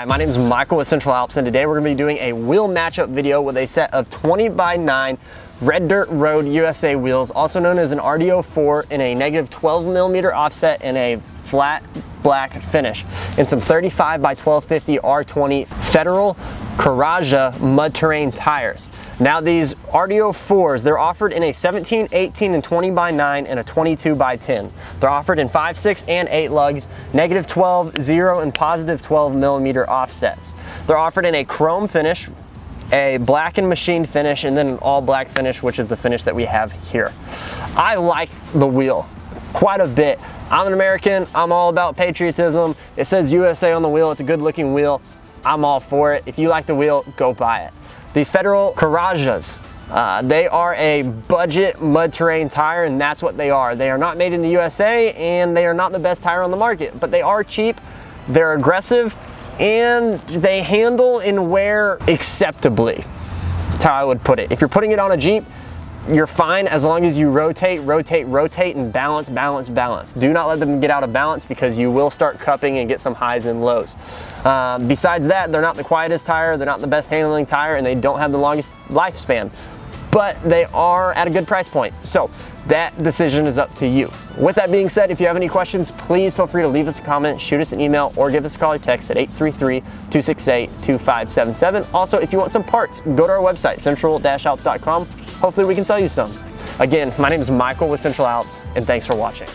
Hi, my name is Michael with Central Alps, and today we're going to be doing a wheel matchup video with a set of 20x9 Red Dirt Road USA wheels, also known as an RD04, in a negative 12mm offset and a flat black finish, and some 35x1250 R20 Federal Couragia mud terrain tires. Now these RD04s, they're offered in a 17, 18, and 20x9 and a 22x10. They're offered in 5, 6, and 8 lugs, negative 12, 0, and positive 12mm offsets. They're offered in a chrome finish, a black and machined finish, and then an all black finish, which is the finish that we have here. I like the wheel quite a bit. I'm an American, I'm all about patriotism. It says USA on the wheel, it's a good looking wheel. I'm all for it. If you like the wheel, go buy it. These Federal Couragias, they are a budget mud terrain tire, and that's what they are. They are not made in the USA, and they are not the best tire on the market, but they are cheap, they're aggressive, and they handle and wear acceptably. That's how I would put it. If you're putting it on a Jeep, you're fine as long as you rotate, rotate, rotate, and balance, balance, balance. Do not let them get out of balance, because you will start cupping and get some highs and lows. Besides that, they're not the quietest tire, they're not the best handling tire, and they don't have the longest lifespan, but they are at a good price point. So that decision is up to you. With that being said, if you have any questions, please feel free to leave us a comment, shoot us an email, or give us a call or text at 833-268-2577. Also, if you want some parts, go to our website, central-alps.com. Hopefully we can sell you some. Again, my name is Michael with Central Alps, and thanks for watching.